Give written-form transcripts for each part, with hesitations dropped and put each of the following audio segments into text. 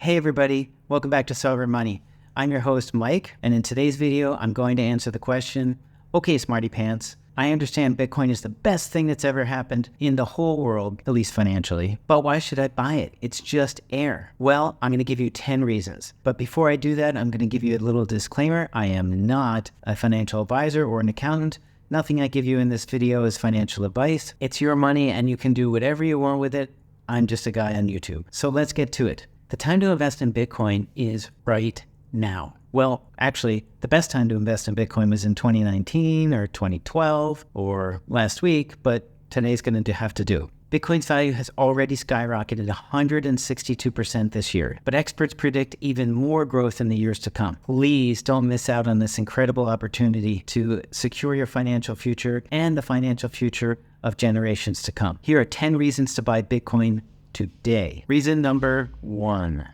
Hey everybody, welcome back to Sovereign Money. I'm your host Mike, and in today's video, I'm going to answer the question, okay Smarty Pants, I understand Bitcoin is the best thing that's ever happened in the whole world, at least financially, but why should I buy it? It's just air. Well, I'm going to give you 10 reasons. But before I do that, I'm going to give you a little disclaimer. I am not a financial advisor or an accountant. Nothing I give you in this video is financial advice. It's your money and you can do whatever you want with it. I'm just a guy on YouTube. So let's get to it. The time to invest in Bitcoin is right now. Well, actually, the best time to invest in Bitcoin was in 2019 or 2012 or last week, but today's going to have to do. Bitcoin's value has already skyrocketed 162% this year, but experts predict even more growth in the years to come. Please don't miss out on this incredible opportunity to secure your financial future and the financial future of generations to come. Here are 10 reasons to buy Bitcoin today. Reason number 1.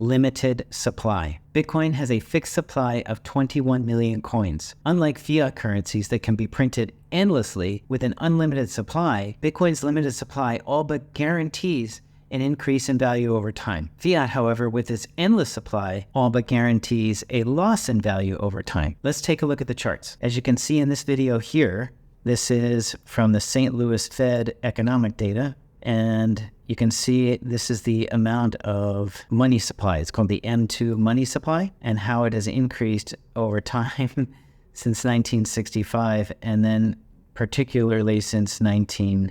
Limited supply. Bitcoin has a fixed supply of 21 million coins. Unlike fiat currencies that can be printed endlessly with an unlimited supply, Bitcoin's limited supply all but guarantees an increase in value over time. Fiat, however, with its endless supply, all but guarantees a loss in value over time. Let's take a look at the charts. As you can see in this video here, this is from the St. Louis Fed economic data. And you can see this is the amount of money supply. It's called the M2 money supply, and how it has increased over time since 1965, and then particularly since 2010,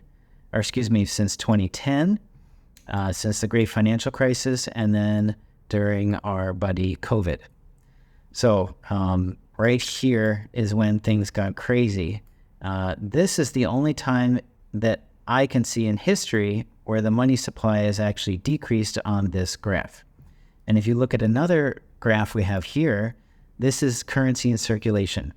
since the great financial crisis, and then during our buddy COVID. So right here is when things got crazy. This is the only time that I can see in history where the money supply has actually decreased on this graph. And if you look at another graph we have here, this is currency in circulation.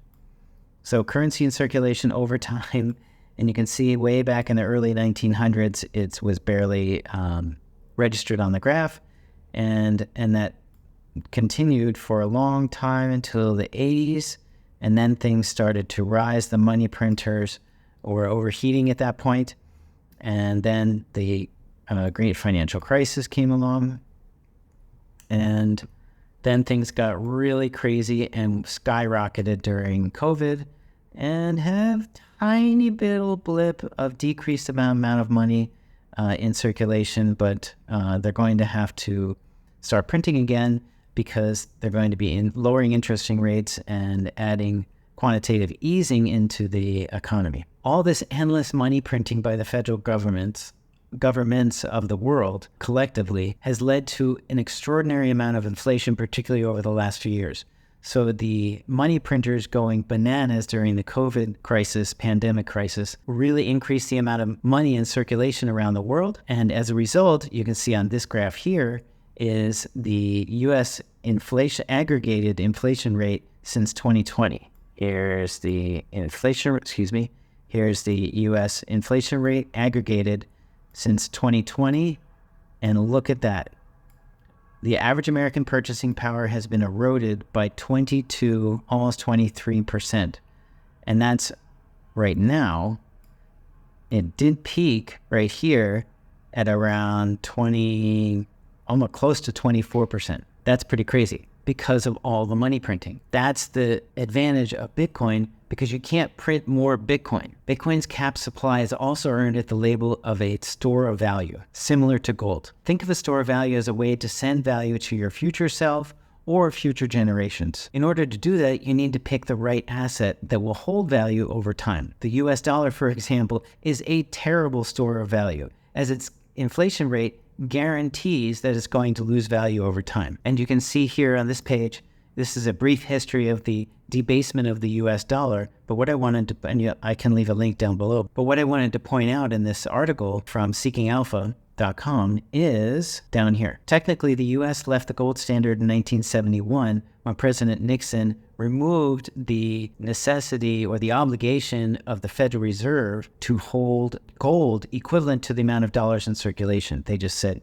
So currency in circulation over time, and you can see way back in the early 1900s, it was barely registered on the graph, and that continued for a long time until the 80s, and then things started to rise. The money printers were overheating at that point. And then the great financial crisis came along, and then things got really crazy and skyrocketed during COVID, and have tiny little blip of decreased amount of money in circulation, but they're going to have to start printing again because they're going to be lowering interest rates and adding quantitative easing into the economy. All this endless money printing by the federal governments of the world collectively has led to an extraordinary amount of inflation, particularly over the last few years. So the money printers going bananas during the COVID crisis, pandemic crisis, really increased the amount of money in circulation around the world. And as a result, you can see on this graph here is the U.S. aggregated inflation rate since 2020. Here's the Here's the U.S. inflation rate aggregated since 2020, and look at that. The average American purchasing power has been eroded by 22, almost 23%. And that's right now. It did peak right here at around 20, almost close to 24%. That's pretty crazy because of all the money printing. That's the advantage of Bitcoin, because you can't print more Bitcoin. Bitcoin's cap supply has also earned it the label of a store of value, similar to gold. Think of a store of value as a way to send value to your future self or future generations. In order to do that, you need to pick the right asset that will hold value over time. The US dollar, for example, is a terrible store of value, as its inflation rate guarantees that it's going to lose value over time. And you can see here on this page, this is a brief history of the debasement of the US dollar, but what I wanted to, and I can leave a link down below, but what I wanted to point out in this article from seekingalpha.com is down here. Technically, the US left the gold standard in 1971 when President Nixon removed the necessity or the obligation of the Federal Reserve to hold gold equivalent to the amount of dollars in circulation. They just said,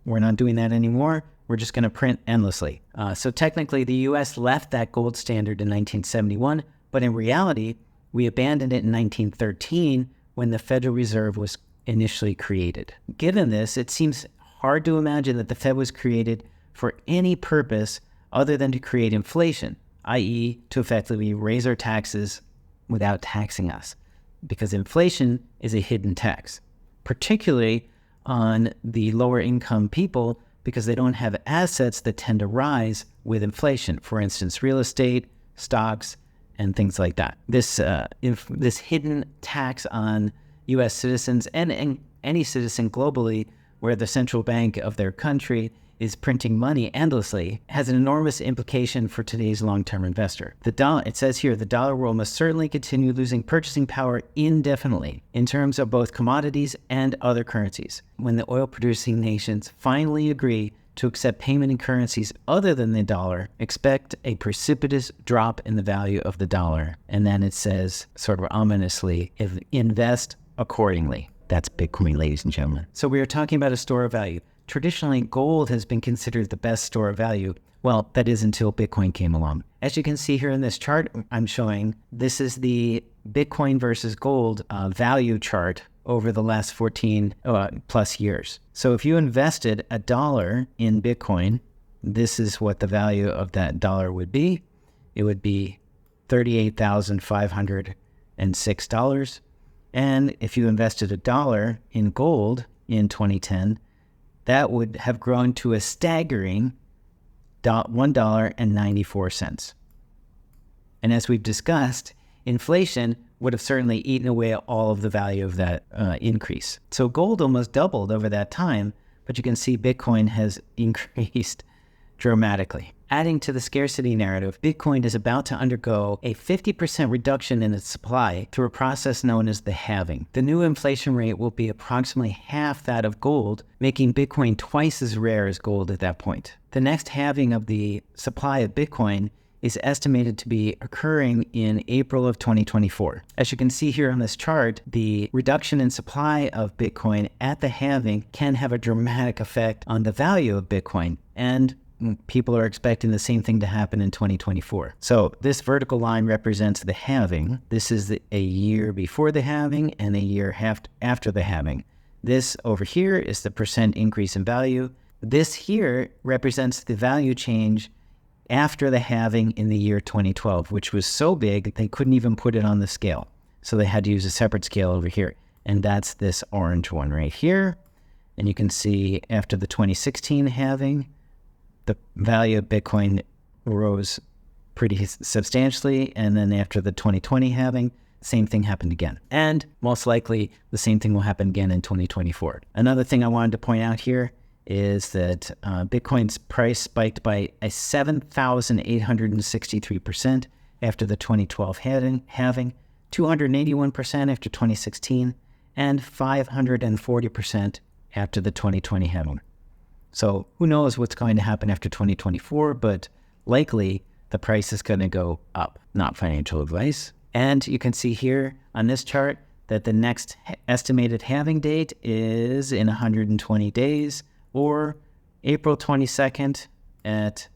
we're not doing that anymore. We're just going to print endlessly. So technically, the U.S. left that gold standard in 1971, but in reality, we abandoned it in 1913 when the Federal Reserve was initially created. Given this, it seems hard to imagine that the Fed was created for any purpose other than to create inflation, i.e. to effectively raise our taxes without taxing us, because inflation is a hidden tax, particularly on the lower income people, because they don't have assets that tend to rise with inflation. For instance, real estate, stocks, and things like that. This hidden tax on U.S. citizens and any citizen globally, where the central bank of their country is printing money endlessly, has an enormous implication for today's long-term investor. The dollar, it says here, the dollar will most certainly continue losing purchasing power indefinitely in terms of both commodities and other currencies. When the oil-producing nations finally agree to accept payment in currencies other than the dollar, expect a precipitous drop in the value of the dollar. And then it says, sort of ominously, invest accordingly. That's Bitcoin, ladies and gentlemen. So we are talking about a store of value. Traditionally, gold has been considered the best store of value. Well, that is until Bitcoin came along. As you can see here in this chart I'm showing, this is the Bitcoin versus gold value chart over the last 14 plus years. So if you invested $1 in Bitcoin, this is what the value of that dollar would be. It would be $38,506. And if you invested $1 in gold in 2010, that would have grown to a staggering $1.94. And as we've discussed, inflation would have certainly eaten away all of the value of that increase. So gold almost doubled over that time, but you can see Bitcoin has increased dramatically. Adding to the scarcity narrative, Bitcoin is about to undergo a 50% reduction in its supply through a process known as the halving. The new inflation rate will be approximately half that of gold, making Bitcoin twice as rare as gold at that point. The next halving of the supply of Bitcoin is estimated to be occurring in April of 2024. As you can see here on this chart, the reduction in supply of Bitcoin at the halving can have a dramatic effect on the value of Bitcoin, and people are expecting the same thing to happen in 2024. So this vertical line represents the halving. This is a year before the halving and a year after the halving. This over here is the percent increase in value. This here represents the value change after the halving in the year 2012, which was so big they couldn't even put it on the scale. So they had to use a separate scale over here. And that's this orange one right here. And you can see after the 2016 halving, the value of Bitcoin rose pretty substantially. And then after the 2020 halving, same thing happened again. And most likely the same thing will happen again in 2024. Another thing I wanted to point out here is that Bitcoin's price spiked by a 7,863% after the 2012 halving, 281% after 2016, and 540% after the 2020 halving. So who knows what's going to happen after 2024, but likely the price is going to go up. Not financial advice. And you can see here on this chart that the next estimated halving date is in 120 days, or April 22nd at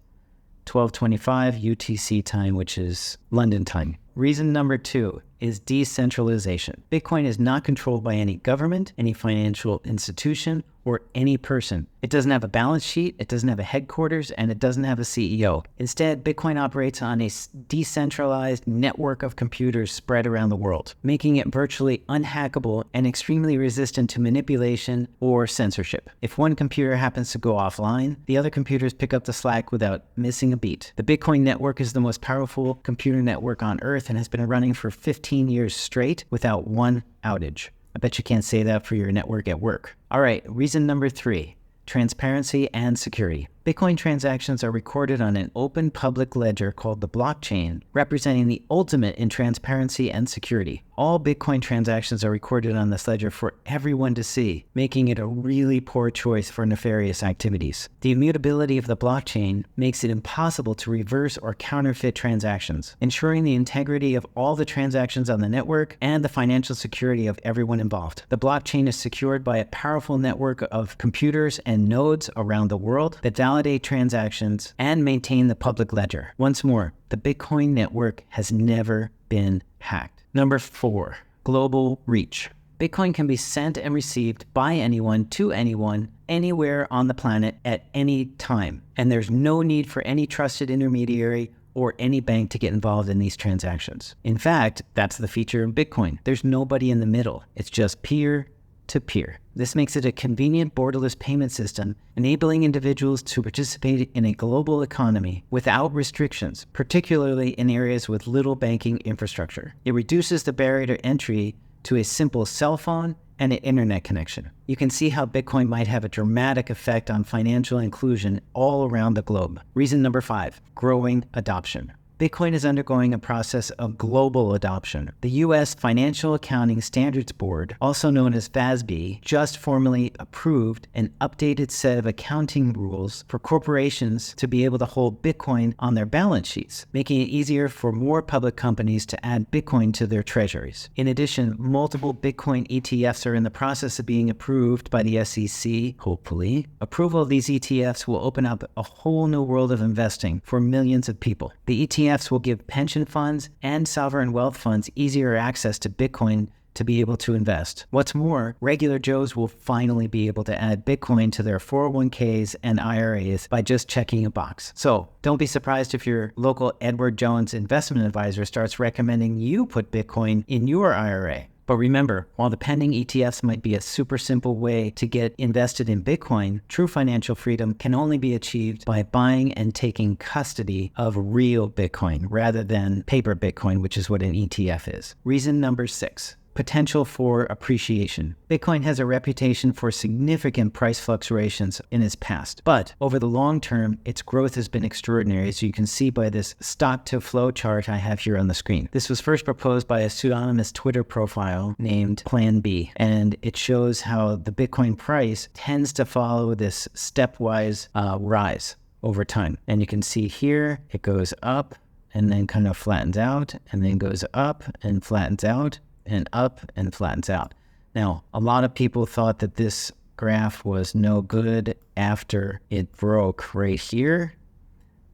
12:25 UTC time, which is London time. Reason number 2 is decentralization. Bitcoin is not controlled by any government, any financial institution, or any person. It doesn't have a balance sheet, it doesn't have a headquarters, and it doesn't have a CEO. Instead, Bitcoin operates on a decentralized network of computers spread around the world, making it virtually unhackable and extremely resistant to manipulation or censorship. If one computer happens to go offline, the other computers pick up the slack without missing a beat. The Bitcoin network is the most powerful computer network on Earth and has been running for 15 years straight without one outage. I bet you can't say that for your network at work. All right, reason number 3, transparency and security. Bitcoin transactions are recorded on an open public ledger called the blockchain, representing the ultimate in transparency and security. All Bitcoin transactions are recorded on this ledger for everyone to see, making it a really poor choice for nefarious activities. The immutability of the blockchain makes it impossible to reverse or counterfeit transactions, ensuring the integrity of all the transactions on the network and the financial security of everyone involved. The blockchain is secured by a powerful network of computers and nodes around the world that validate transactions and maintain the public ledger. Once more, the Bitcoin network has never been hacked. Number 4, global reach. Bitcoin can be sent and received by anyone to anyone, anywhere on the planet at any time. And there's no need for any trusted intermediary or any bank to get involved in these transactions. In fact, that's the feature of Bitcoin. There's nobody in the middle. It's just peer to peer. This makes it a convenient borderless payment system, enabling individuals to participate in a global economy without restrictions, particularly in areas with little banking infrastructure. It reduces the barrier to entry to a simple cell phone and an internet connection. You can see how Bitcoin might have a dramatic effect on financial inclusion all around the globe. Reason number 5, growing adoption. Bitcoin is undergoing a process of global adoption. The U.S. Financial Accounting Standards Board, also known as FASB, just formally approved an updated set of accounting rules for corporations to be able to hold Bitcoin on their balance sheets, making it easier for more public companies to add Bitcoin to their treasuries. In addition, multiple Bitcoin ETFs are in the process of being approved by the SEC, hopefully. Approval of these ETFs will open up a whole new world of investing for millions of people. The ETFs will give pension funds and sovereign wealth funds easier access to Bitcoin to be able to invest. What's more, regular Joes will finally be able to add Bitcoin to their 401ks and IRAs by just checking a box. So don't be surprised if your local Edward Jones investment advisor starts recommending you put Bitcoin in your IRA. But remember, while the pending ETFs might be a super simple way to get invested in Bitcoin, true financial freedom can only be achieved by buying and taking custody of real Bitcoin rather than paper Bitcoin, which is what an ETF is. Reason number 6. Potential for appreciation. Bitcoin has a reputation for significant price fluctuations in its past, but over the long term, its growth has been extraordinary, as you can see by this stock to flow chart I have here on the screen. This was first proposed by a pseudonymous Twitter profile named Plan B, and it shows how the Bitcoin price tends to follow this stepwise rise over time. And you can see here, it goes up and then kind of flattens out, and then goes up and flattens out, and up and flattens out. Now, a lot of people thought that this graph was no good after it broke right here,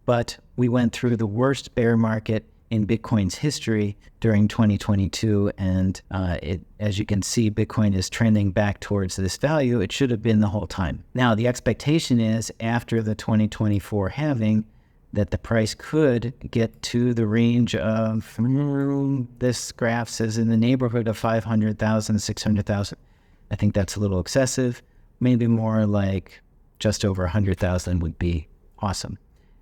but we went through the worst bear market in Bitcoin's history during 2022, and as you can see, Bitcoin is trending back towards this value. It should have been the whole time. Now, the expectation is after the 2024 halving, that the price could get to the range of, this graph says in the neighborhood of 500,000, 600,000. I think that's a little excessive. Maybe more like just over 100,000 would be awesome.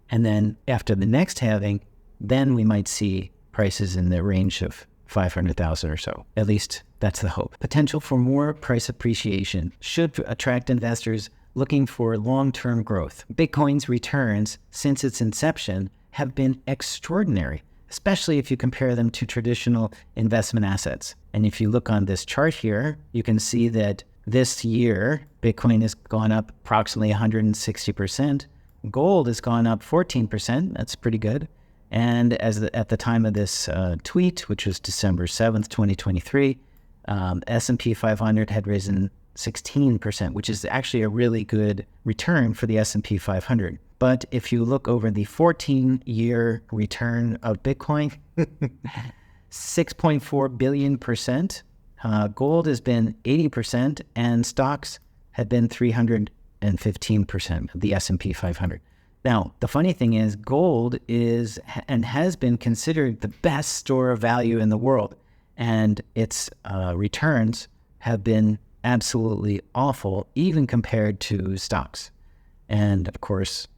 And then after the next halving, then we might see prices in the range of 500,000 or so. At least that's the hope. Potential for more price appreciation should attract investors looking for long-term growth. Bitcoin's returns since its inception have been extraordinary, especially if you compare them to traditional investment assets. And if you look on this chart here, you can see that this year, Bitcoin has gone up approximately 160%. Gold has gone up 14%. That's pretty good. And at the time of this tweet, which was December 7th, 2023, S&P 500 had risen 16%, which is actually a really good return for the S&P 500. But if you look over the 14-year return of Bitcoin, 6.4 billion percent. Gold has been 80%, and stocks have been 315% of the S&P 500. Now, the funny thing is, gold is and has been considered the best store of value in the world, and its returns have been absolutely awful, even compared to stocks. And of course,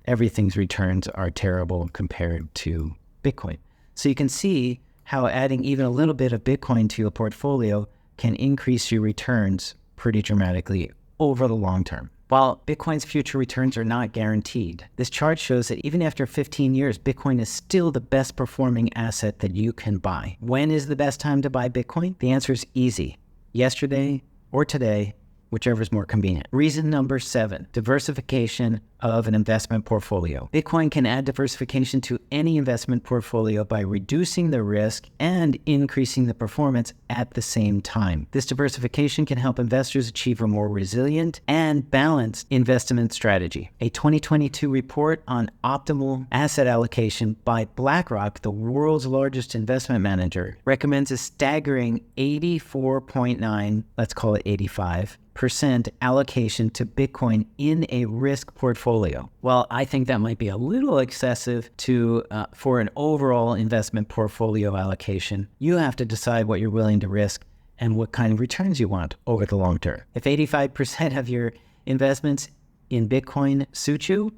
everything's returns are terrible compared to Bitcoin. So you can see how adding even a little bit of Bitcoin to your portfolio can increase your returns pretty dramatically over the long term. While Bitcoin's future returns are not guaranteed, this chart shows that even after 15 years, Bitcoin is still the best performing asset that you can buy. When is the best time to buy Bitcoin? The answer is easy. Yesterday, or today, whichever is more convenient. Reason number 7, diversification of an investment portfolio. Bitcoin can add diversification to any investment portfolio by reducing the risk and increasing the performance at the same time. This diversification can help investors achieve a more resilient and balanced investment strategy. A 2022 report on optimal asset allocation by BlackRock, the world's largest investment manager, recommends a staggering 84.9, let's call it 85% allocation to Bitcoin in a risk portfolio. Well, I think that might be a little excessive for an overall investment portfolio allocation. You have to decide what you're willing to risk and what kind of returns you want over the long term. If 85% of your investments in Bitcoin suit you,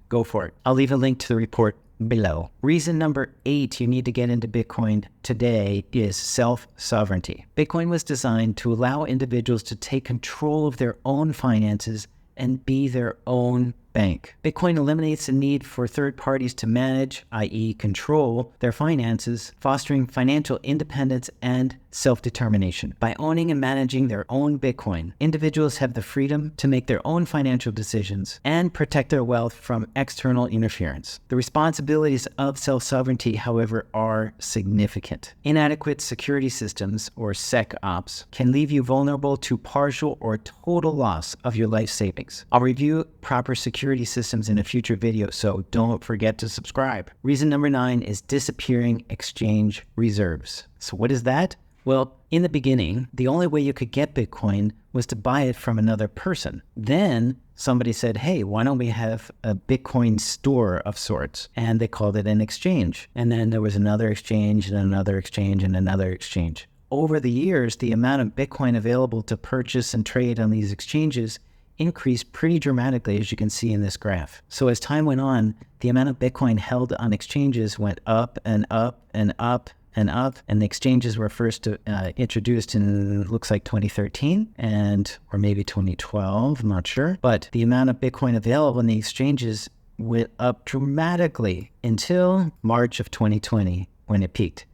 go for it. I'll leave a link to the report below. Reason number 8 you need to get into Bitcoin today is self-sovereignty. Bitcoin was designed to allow individuals to take control of their own finances and be their own bank. Bitcoin eliminates the need for third parties to manage, i.e. control, their finances, fostering financial independence and self-determination. By owning and managing their own Bitcoin, individuals have the freedom to make their own financial decisions and protect their wealth from external interference. The responsibilities of self-sovereignty, however, are significant. Inadequate security systems, or SecOps, can leave you vulnerable to partial or total loss of your life savings. I'll review proper security systems in a future video, so don't forget to subscribe. Reason number 9 is disappearing exchange reserves. So what is that? Well, in the beginning, the only way you could get Bitcoin was to buy it from another person. Then somebody said, hey, why don't we have a Bitcoin store of sorts? And they called it an exchange. And then there was another exchange and another exchange and another exchange. Over the years, the amount of Bitcoin available to purchase and trade on these exchanges increased pretty dramatically, as you can see in this graph. So as time went on, the amount of Bitcoin held on exchanges went up and up and up and up, and the exchanges were first introduced in, looks like 2013 or maybe 2012, I'm not sure. But the amount of Bitcoin available in the exchanges went up dramatically until March of 2020 when it peaked.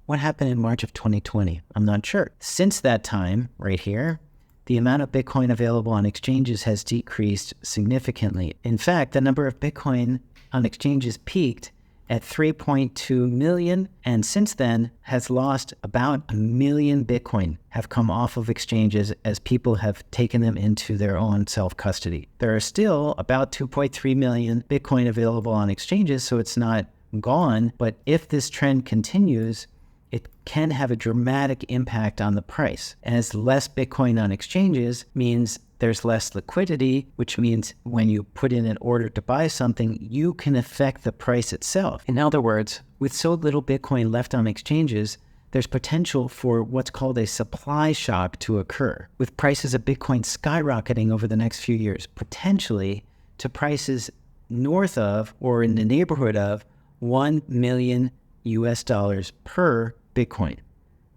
What happened in March of 2020? I'm not sure. Since that time, right here, the amount of Bitcoin available on exchanges has decreased significantly. In fact, the number of Bitcoin on exchanges peaked at 3.2 million, and since then has lost about 1 million Bitcoin have come off of exchanges as people have taken them into their own self-custody. There are still about 2.3 million Bitcoin available on exchanges, so it's not gone, but if this trend continues, it can have a dramatic impact on the price. As less Bitcoin on exchanges means there's less liquidity, which means when you put in an order to buy something, you can affect the price itself. In other words, with so little Bitcoin left on exchanges, there's potential for what's called a supply shock to occur, with prices of Bitcoin skyrocketing over the next few years, potentially to prices north of or in the neighborhood of $1 million per Bitcoin.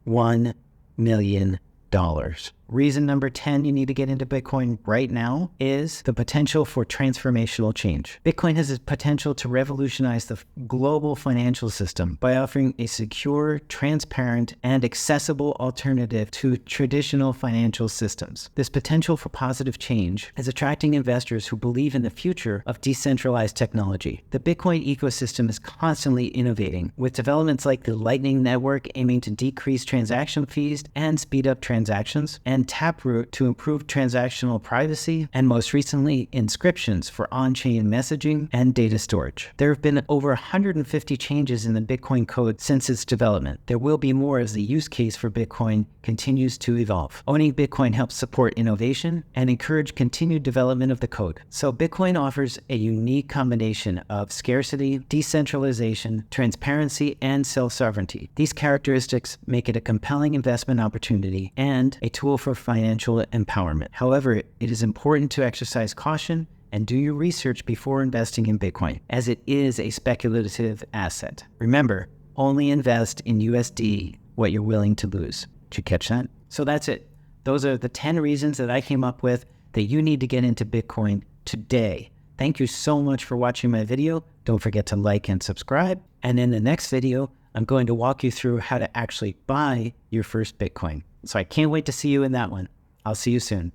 $1 million. Reason number 10 you need to get into Bitcoin right now is the potential for transformational change. Bitcoin has the potential to revolutionize the global financial system by offering a secure, transparent, and accessible alternative to traditional financial systems. This potential for positive change is attracting investors who believe in the future of decentralized technology. The Bitcoin ecosystem is constantly innovating, with developments like the Lightning Network aiming to decrease transaction fees and speed up transactions, and Taproot to improve transactional privacy, and most recently, inscriptions for on-chain messaging and data storage. There have been over 150 changes in the Bitcoin code since its development. There will be more as the use case for Bitcoin continues to evolve. Owning Bitcoin helps support innovation and encourage continued development of the code. So Bitcoin offers a unique combination of scarcity, decentralization, transparency, and self-sovereignty. These characteristics make it a compelling investment opportunity and a tool for financial empowerment. However, it is important to exercise caution and do your research before investing in Bitcoin, as it is a speculative asset. Remember, only invest in USD what you're willing to lose. Did you catch that? So that's it. Those are the 10 reasons that I came up with that you need to get into Bitcoin today. Thank you so much for watching my video. Don't forget to like and subscribe. And in the next video, I'm going to walk you through how to actually buy your first Bitcoin. So I can't wait to see you in that one. I'll see you soon.